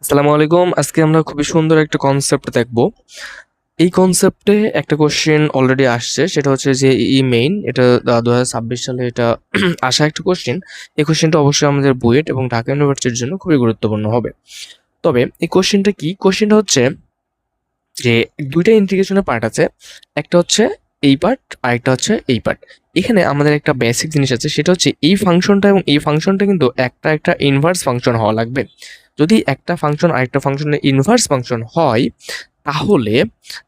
আসসালামু আলাইকুম। আজকে আমরা খুবই সুন্দর একটা কনসেপ্ট দেখব। এই কনসেপ্টে একটা কোশ্চেন অলরেডি আসছে, সেটা হচ্ছে যে মেইন এটা 2026 সালে এটা আসা একটা কোশ্চেন। এই কোশ্চেনটা অবশ্যই আমাদের বুয়েট এবং ঢাকা ইউনিভার্সিটির জন্য খুবই গুরুত্বপূর্ণ হবে। তবে এই কোশ্চেনটা কি? কোশ্চেনটা হচ্ছে যে দুইটা ইন্টিগ্রেশনের পার্ট আছে, একটা হচ্ছে এই পার্ট, আরেকটা হচ্ছে এই পার্ট। এখানে আমাদের একটা বেসিক জিনিস আছে, সেটা হচ্ছে এই ফাংশনটা এবং এই ফাংশনটা কিন্তু একটা ইনভার্স ফাংশন হওয়া লাগবে। যদি একটা ফাংশন আরেকটা ফাংশনের ইনভার্স ফাংশন হয়, তাহলে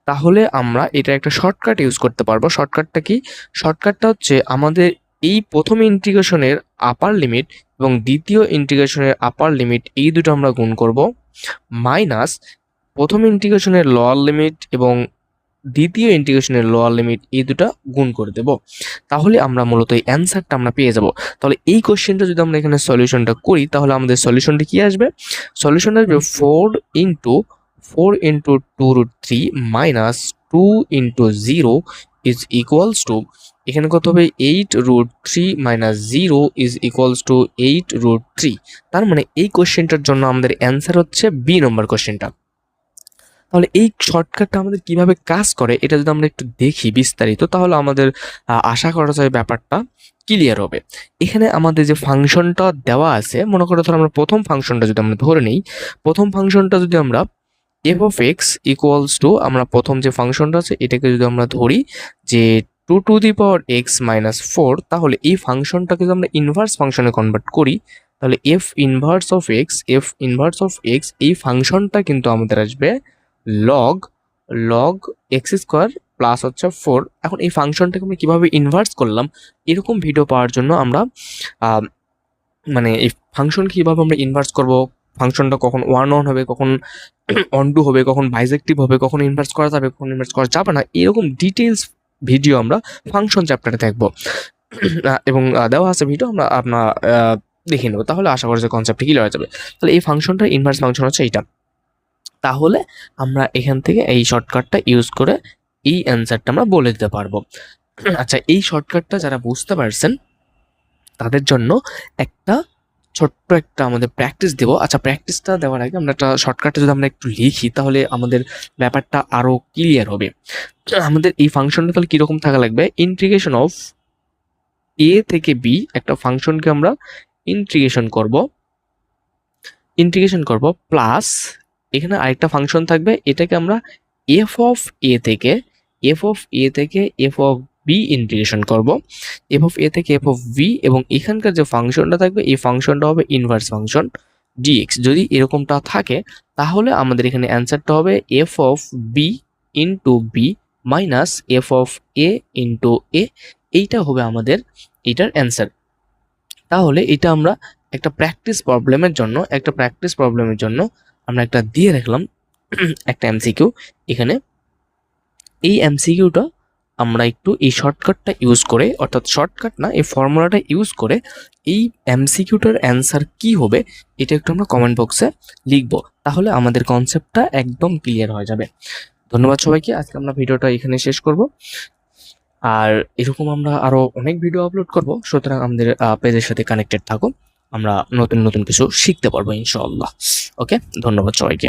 তাহলে আমরা এটা একটা শর্টকাট ইউজ করতে পারবো। শর্টকাটটা কি? শর্টকাটটা হচ্ছে আমাদের এই প্রথম ইন্টিগ্রেশনের আপার লিমিট এবং দ্বিতীয় ইন্টিগ্রেশনের আপার লিমিট এই দুটো আমরা গুণ করব, মাইনাস প্রথম ইন্টিগ্রেশনের লোয়ার লিমিট এবং দ্বিতীয় ইন্টিগ্রেশনের লোয়ার লিমিট এই দুটা গুণ করে দেব। তাহলে আমরা মূলত এই অ্যান্সারটা আমরা পেয়ে যাব। তাহলে এই কোশ্চেনটা যদি আমরা এখানে সলিউশনটা করি, তাহলে আমাদের সলিউশনটা কি আসবে? সলিউশন আসবে 4 into 2√3 minus 2 into 0 is equals to, এখানে কত হবে? 8√3 মাইনাস 0 ইজ ইকুয়ালস টু 8√3। তার মানে এই কোশ্চেনটার জন্য আমাদের অ্যান্সার হচ্ছে বি নম্বর কোশ্চেনটা। তাহলে এই শর্টকাটটা আমাদের কিভাবে কাজ করে এটা যদি আমরা একটু দেখি বিস্তারিত, তাহলে আমাদের আশা করা যায় ব্যাপারটা ক্লিয়ার হবে। এখানে আমাদের যে ফাংশনটা দেওয়া আছে, মনে করো ধরো আমরা প্রথম ফাংশনটা যদি আমরা ধরে নিই, প্রথম ফাংশনটা যদি আমরা F of x equals to, আমরা প্রথম যে ফাংশনটা আছে এটাকে যদি আমরা ধরি যে 2 to the power x minus 4, তাহলে এই ফাংশনটাকে যদি আমরা ইনভার্স ফাংশনে কনভার্ট করি, তাহলে এফ ইনভার্স অফ এক্স এই ফাংশনটা কিন্তু আমাদের আসবে log log x square plus হচ্ছে 4। এখন এই ফাংশনটাকে আমরা কীভাবে ইনভার্স করলাম, এরকম ভিডিও পাওয়ার জন্য আমরা মানে এই ফাংশন কীভাবে আমরা ইনভার্স করব, ফাংশনটা কখন ওয়ান অন হবে, কখন অন টু হবে, কখন বাইজেক্টিভ হবে, কখন ইনভার্স করা যাবে, কখন ইনভার্স করা যাবে না, এরকম ডিটেলস ভিডিও আমরা ফাংশন চ্যাপ্টারে দেখবো এবং দেওয়া আছে ভিডিও, আমরা আপনার দেখে নেবো। তাহলে আশা করি যে কনসেপ্টটা ক্লিয়ার হয়ে যাবে। তাহলে এই ফাংশনটা ইনভার্স ফাংশন হচ্ছে এইটা। তাহলে আমরা এখান থেকে এই শর্টকাটটা ইউজ করে এই অ্যান্সারটা আমরা বলে দিতে পারবো। আচ্ছা, এই শর্টকাটটা যারা বুঝতে পারছেন তাদের জন্য একটা ছোট্ট একটা আমাদের প্র্যাকটিস দেবো। আচ্ছা, প্র্যাকটিসটা দেওয়ার আগে আমরা একটা শর্টকাটে যদি আমরা একটু লিখি, তাহলে আমাদের ব্যাপারটা আরও ক্লিয়ার হবে। আমাদের এই ফাংশনটা তাহলে কীরকম থাকা লাগবে? ইন্টিগ্রেশন অফ এ থেকে বি, একটা ফাংশনকে আমরা ইন্টিগ্রেশন করব প্লাস এখানে আরেকটা ফাংশন থাকবে, এটাকে আমরা এফ অফ এ থেকে এফ অফ বি ইন্টিগ্রেশন করব, এফ অফ এ থেকে এফ অফ বি, এবং এখানকার যে ফাংশনটা থাকবে এই ফাংশনটা হবে ইনভার্স ফাংশন ডিএক্স। যদি এরকমটা থাকে, তাহলে আমাদের এখানে অ্যান্সারটা হবে F of B into B minus F of A into A. এইটা হবে আমাদের এটার অ্যান্সার। তাহলে এটা আমরা একটা প্র্যাকটিস প্রবলেমের জন্য আমরা একটা দিয়ে রাখলাম একটা এমসিকিউ। এখানে এই এমসিকিউটা আমরা একটু এই শর্টকাটটা ইউজ করে, অর্থাৎ শর্টকাট না, এই ফর্মুলাটা ইউজ করে এই এমসিকিউটার অ্যান্সার কি হবে এটা একটু আমরা কমেন্ট বক্সে লিখবো। তাহলে আমাদের কনসেপ্টটা একদম ক্লিয়ার হয়ে যাবে। ধন্যবাদ সবাইকে। আজকে আমরা ভিডিওটা এখানে শেষ করব, আর এরকম আমরা আরও অনেক ভিডিও আপলোড করব। সুতরাং আমাদের পেজের সাথে কানেক্টেড থাকো, আমরা নতুন নতুন কিছু শিখতে পারবো ইনশাআল্লাহ। ওকে, ধন্যবাদ সবাইকে।